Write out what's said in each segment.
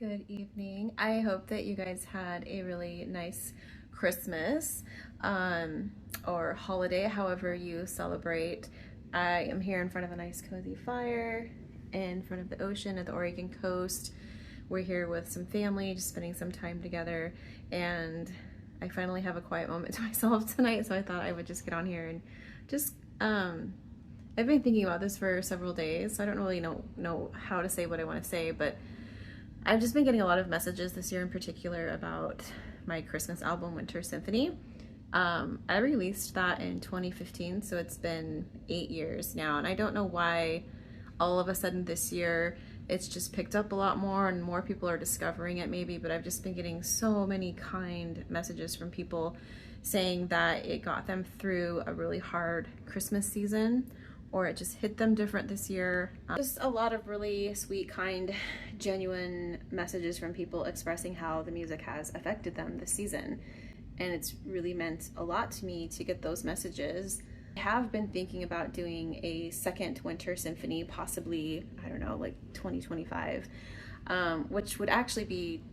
Good evening. I hope that you guys had a really nice Christmas or holiday, however you celebrate. I am here in front of a nice cozy fire in front of the ocean at the Oregon coast. We're here with some family, just spending some time together, and I finally have a quiet moment to myself tonight, so I thought I would just get on here and just I've been thinking about this for several days, so I don't really know how to say what I want to say, but I've just been getting a lot of messages this year in particular about my Christmas album, Winter Symphony. I released that in 2015, so it's been 8 years now, and I don't know why all of a sudden this year it's just picked up a lot more and more people are discovering it maybe, but I've just been getting so many kind messages from people saying that it got them through a really hard Christmas season, or it just hit them different this year. Just a lot of really sweet, kind, genuine messages from people expressing how the music has affected them this season. And it's really meant a lot to me to get those messages. I have been thinking about doing a second Winter Symphony, possibly, I don't know, like 2025, which would actually be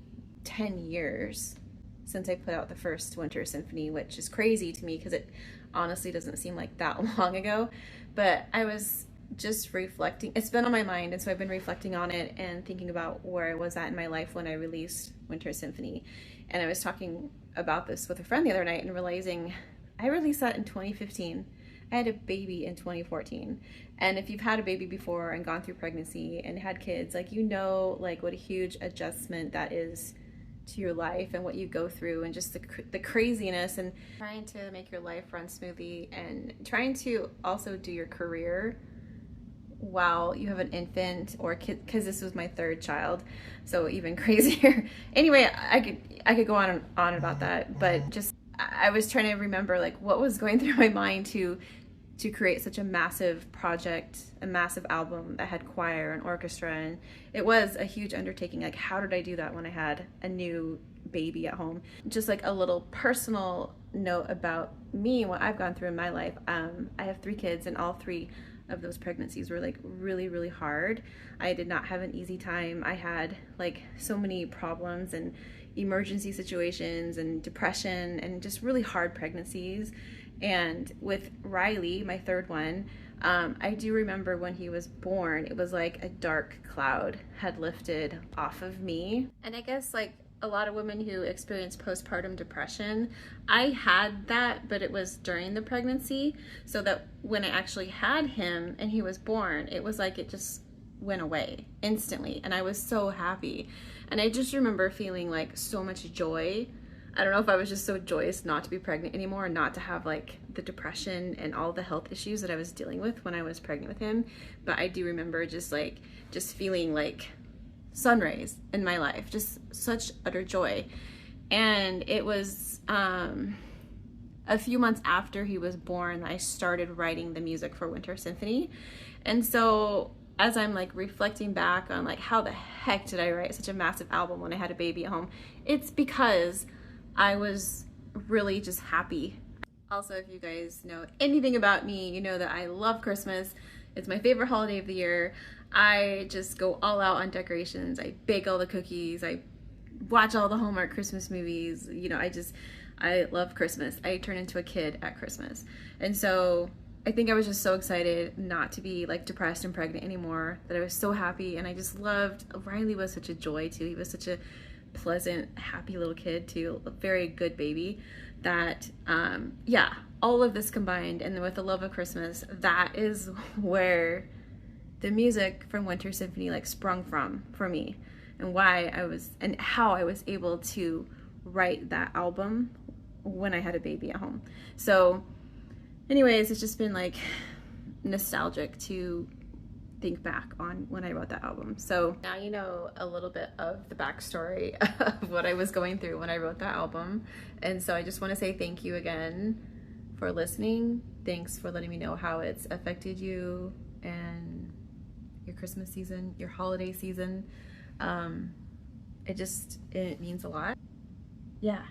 10 years since I put out the first Winter Symphony, which is crazy to me because it honestly doesn't seem like that long ago. But I was just reflecting, it's been on my mind, and so I've been reflecting on it and thinking about where I was at in my life when I released Winter Symphony. And I was talking about this with a friend the other night and realizing I released that in 2015. I had a baby in 2014. And if you've had a baby before and gone through pregnancy and had kids, like, you know, like, what a huge adjustment that is to your life and what you go through, and just the craziness, and trying to make your life run smoothly and trying to also do your career while you have an infant or kid, because this was my third child, so even crazier. Anyway, I could go on and on about that, but just I was trying to remember like what was going through my mind to create such a massive project, a massive album that had choir and orchestra, and it was a huge undertaking. Like, how did I do that when I had a new baby at home? Just like a little personal note about me, what I've gone through in my life. I have 3 kids, and all 3 of those pregnancies were like really, really hard. I did not have an easy time. I had like so many problems and emergency situations and depression and just really hard pregnancies. And with Riley, my third one, I do remember when he was born, it was like a dark cloud had lifted off of me. And I guess like a lot of women who experience postpartum depression, I had that, but it was during the pregnancy, so that when I actually had him and he was born, it was like it just went away instantly, and I was so happy. And I just remember feeling like so much joy. I don't know if I was just so joyous not to be pregnant anymore and not to have like the depression and all the health issues that I was dealing with when I was pregnant with him, but I do remember just feeling like sun rays in my life, just such utter joy. And it was a few months after he was born that I started writing the music for Winter Symphony. And so as I'm like reflecting back on like how the heck did I write such a massive album when I had a baby at home, it's because I was really just happy. Also, if you guys know anything about me, you know that I love Christmas. It's my favorite holiday of the year. I just go all out on decorations. I bake all the cookies. I watch all the Hallmark Christmas movies. You know, I love Christmas. I turn into a kid at Christmas. And so I think I was just so excited not to be like depressed and pregnant anymore, that I was so happy. And I just loved, Riley was such a joy too. He was such a pleasant, happy little kid too, a very good baby, that yeah, all of this combined, and with the love of Christmas, that is where the music from Winter Symphony like sprung from for me, and why I was, and how I was able to write that album when I had a baby at home. So anyways, it's just been like nostalgic to think back on when I wrote that album. So now you know a little bit of the backstory of what I was going through when I wrote that album. And so I just want to say thank you again for listening. Thanks for letting me know how it's affected you and your Christmas season, your holiday season. It means a lot. Yeah,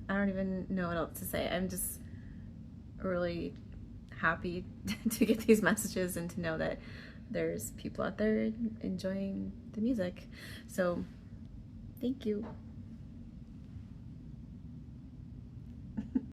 I don't even know what else to say. I'm just really happy to get these messages and to know that there's people out there enjoying the music. So Thank you.